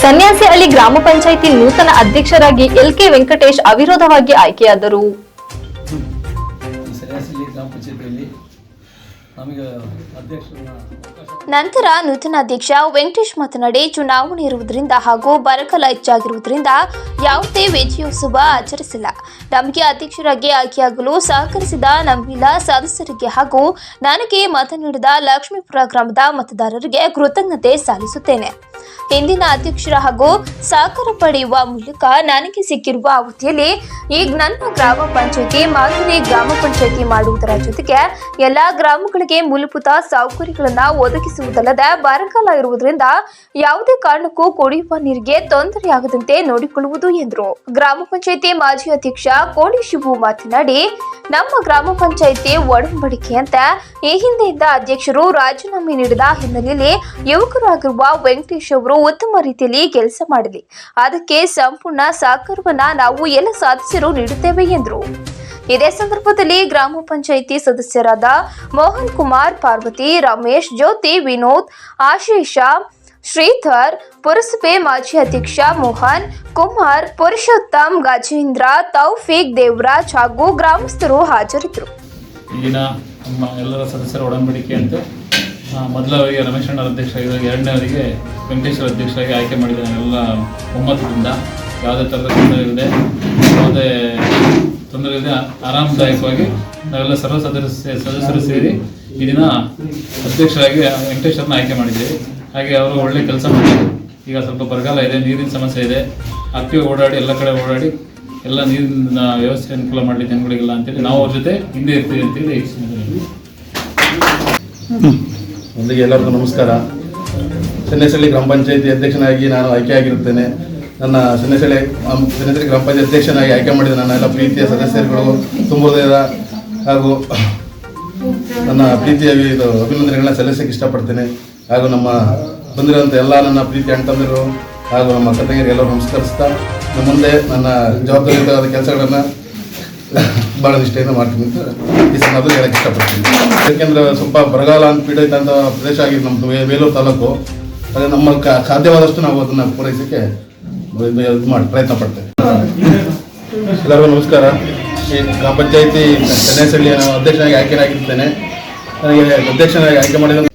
ಸನ್ಯಾಸಿಹಳ್ಳಿ ಗ್ರಾಮ ಪಂಚಾಯಿತಿ ನೂತನ ಅಧ್ಯಕ್ಷರಾಗಿ ಎಲ್.ಕೆ. ವೆಂಕಟೇಶ್ ಅವಿರೋಧವಾಗಿ ಆಯ್ಕೆಯಾದರು. ನಂತರ ನೂತನ ಅಧ್ಯಕ್ಷ ವೆಂಕಟೇಶ್ ಮಾತನಾಡಿ, ಚುನಾವಣೆ ಇರುವುದರಿಂದ ಹಾಗೂ ಬರಗಾಲ ಹೆಚ್ಚಾಗಿರುವುದರಿಂದ ಯಾವುದೇ ವಿಜಯೋತ್ಸವ ಆಚರಿಸಿಲ್ಲ. ನಮಗೆ ಅಧ್ಯಕ್ಷರಾಗಿ ಆಯ್ಕೆಯಾಗಲು ಸಹಕರಿಸಿದ ನಮ್ಮೆಲ್ಲ ಸದಸ್ಯರಿಗೆ ಹಾಗೂ ನನಗೆ ಮತ ನೀಡಿದ ಲಕ್ಷ್ಮೀಪುರ ಗ್ರಾಮದ ಮತದಾರರಿಗೆ ಕೃತಜ್ಞತೆ ಸಲ್ಲಿಸುತ್ತೇನೆ. ಹಿಂದಿನ ಅಧ್ಯಕ್ಷರ ಹಾಗೂ ಸಹಕಾರ ಪಡೆಯುವ ಮೂಲಕ ನನಗೆ ಸಿಕ್ಕಿರುವ ಅವಧಿಯಲ್ಲಿ ಈಗ ನನ್ನ ಗ್ರಾಮ ಪಂಚಾಯಿತಿ ಮಾದರಿ ಗ್ರಾಮ ಪಂಚಾಯಿತಿ ಮಾಡುವುದರ ಜೊತೆಗೆ ಎಲ್ಲಾ ಗ್ರಾಮಗಳಿಗೆ ಮೂಲಭೂತ ಸೌಕರ್ಯಗಳನ್ನು ಒದಗಿಸುವುದಲ್ಲದೆ ಬರಗಾಲ ಇರುವುದರಿಂದ ಯಾವುದೇ ಕಾರಣಕ್ಕೂ ಕುಡಿಯುವ ನೀರಿಗೆ ತೊಂದರೆಯಾಗದಂತೆ ನೋಡಿಕೊಳ್ಳುವುದು ಎಂದರು. ಗ್ರಾಮ ಪಂಚಾಯಿತಿ ಮಾಜಿ ಅಧ್ಯಕ್ಷ ಕೋಡಿ ಶಿವು ಮಾತನಾಡಿ, ನಮ್ಮ ಗ್ರಾಮ ಪಂಚಾಯಿತಿ ಒಡಂಬಡಿಕೆಯಂತೆ ಈ ಹಿಂದೆಯಿಂದ ಅಧ್ಯಕ್ಷರು ರಾಜೀನಾಮೆ ನೀಡಿದ ಹಿನ್ನೆಲೆಯಲ್ಲಿ ಯುವಕರಾಗಿರುವ ವೆಂಕಟೇಶ್ ಅವರು ಉತ್ತಮ ರೀತಿಯಲ್ಲಿ ಕೆಲಸ ಮಾಡಲಿ, ಅದಕ್ಕೆ ಸಂಪೂರ್ಣ ಸಹಕಾರವನ್ನ ನಾವು ಎಲ್ಲ ಸದಸ್ಯರು ನೀಡುತ್ತೇವೆ ಎಂದರು. ಇದೇ ಸಂದರ್ಭದಲ್ಲಿ ಗ್ರಾಮ ಪಂಚಾಯಿತಿ ಸದಸ್ಯರಾದ ಮೋಹನ್ ಕುಮಾರ್, ಪಾರ್ವತಿ, ರಮೇಶ್, ಜ್ಯೋತಿ, ವಿನೋದ್, ಆಶೀಷ, ಶ್ರೀಧರ್, ಪುರಸಭೆ ಮಾಜಿ ಅಧ್ಯಕ್ಷ ಮೋಹನ್ ಕುಮಾರ್, ಪುರುಷೋತ್ತಮ್, ಗಜೇಂದ್ರ, ತೌಫೀಕ್, ದೇವರಾಜ್ ಹಾಗೂ ಗ್ರಾಮಸ್ಥರು ಹಾಜರಿದ್ದರು. ಈಗಿನ ನಮ್ಮ ಎಲ್ಲರ ಸದಸ್ಯರ ಒಡಂಬಡಿಕೆಯಂತೆ ಮೊದಲವರಿಗೆ ರಮೇಶ್ ಅಣ್ಣ ಅಧ್ಯಕ್ಷರಾಗಿದ್ದಾಗ ಎರಡನೇವರಿಗೆ ವೆಂಕಟೇಶ್ವರ ಅಧ್ಯಕ್ಷರಾಗಿ ಆಯ್ಕೆ ಮಾಡಿದ್ದಾರೆ. ಎಲ್ಲ ಒಮ್ಮತದಿಂದ ಯಾವುದೇ ಥರದ ಯಾವುದೇ ತೊಂದರೆ ಇದೆ ಆರಾಮದಾಯಕವಾಗಿ ನಾವೆಲ್ಲ ಸರ್ವ ಸದಸ್ಯರು ಸೇರಿ ಈ ದಿನ ಅಧ್ಯಕ್ಷರಾಗಿ ವೆಂಕಟೇಶ್ವರನ ಆಯ್ಕೆ ಮಾಡಿದ್ದೀವಿ. ಹಾಗೆ ಅವರು ಒಳ್ಳೆ ಕೆಲಸ ಮಾಡಿದ್ರು. ಈಗ ಸ್ವಲ್ಪ ಬರಗಾಲ ಇದೆ, ನೀರಿನ ಸಮಸ್ಯೆ ಇದೆ, ಆಕ್ಟಿವ್ ಓಡಾಡಿ ಎಲ್ಲ ಕಡೆ ಓಡಾಡಿ ಎಲ್ಲ ನೀರಿನ ವ್ಯವಸ್ಥೆ ಅನುಕೂಲ ಮಾಡಲಿ ಜನಗಳಿಗೆಲ್ಲ ಅಂತೇಳಿ ನಾವು ಅವ್ರ ಜೊತೆ ಹಿಂದೆ ಇರ್ತೀವಿ ಅಂತೇಳಿ. ಮೊದಲಿಗೆ ಎಲ್ಲರಿಗೂ ನಮಸ್ಕಾರ. ಸನ್ಯಾಸಿಹಳ್ಳಿ ಗ್ರಾಮ ಪಂಚಾಯಿತಿ ಅಧ್ಯಕ್ಷನಾಗಿ ನಾನು ಆಯ್ಕೆಯಾಗಿರುತ್ತೇನೆ. ನನ್ನ ಸನ್ಯಾಸಿಹಳ್ಳಿ ಗ್ರಾಮ ಪಂಚಾಯತ್ ಅಧ್ಯಕ್ಷನಾಗಿ ಆಯ್ಕೆ ಮಾಡಿದ ನನ್ನ ಎಲ್ಲ ಪ್ರೀತಿಯ ಸದಸ್ಯರುಗಳು ತುಂಬ ಹೃದಯದ ಹಾಗೂ ನನ್ನ ಪ್ರೀತಿಯ ಅಭಿನಂದನೆಗಳನ್ನ ಸಲ್ಲಿಸಕ್ಕೆ ಇಷ್ಟಪಡ್ತೇನೆ. ಹಾಗೂ ನಮ್ಮ ಬಂದಿರುವಂಥ ಎಲ್ಲ ನನ್ನ ಪ್ರೀತಿ ಅಣ್ಣ ಹಾಗೂ ನಮ್ಮ ತಂಗಿಯರಿಗೆ ಎಲ್ಲರೂ ನಮಸ್ಕರಿಸ್ತಾ ನಮ್ಮ ಮುಂದೆ ನನ್ನ ಜವಾಬ್ದಾರಿಯುತವಾದ ಕೆಲಸಗಳನ್ನು ಭಾಳ ನಿಷ್ಠೆಯಿಂದ ಮಾಡ್ತೀನಿ ಅಂತ ಈ ಸಂದರ್ಭದಲ್ಲಿ ಹೇಳಕ್ಕೆ ಇಷ್ಟಪಡ್ತೀನಿ. ಯಾಕೆಂದರೆ ಸ್ವಲ್ಪ ಬರಗಾಲ ಅಂತ ಪೀಡಿತ ಅಂತ ಪ್ರದೇಶ ಆಗಿದೆ ನಮ್ಮದು ಬೇಲೂರು ತಾಲೂಕು. ಅದು ನಮ್ಮ ಸಾಧ್ಯವಾದಷ್ಟು ನಾವು ಅದನ್ನು ಪೂರೈಸೋಕ್ಕೆ ಪ್ರಯತ್ನ ಪಡ್ತೇವೆ. ಎಲ್ಲರಿಗೂ ನಮಸ್ಕಾರ. ಈ ಗ್ರಾಮ ಪಂಚಾಯಿತಿ ಸನ್ಯಾಸಿಹಳ್ಳಿ ಅಧ್ಯಕ್ಷನಾಗಿ ಆಯ್ಕೆಯಾಗಿರ್ತೇನೆ. ನನಗೆ ಅಧ್ಯಕ್ಷನಾಗಿ ಆಯ್ಕೆ ಮಾಡಿದ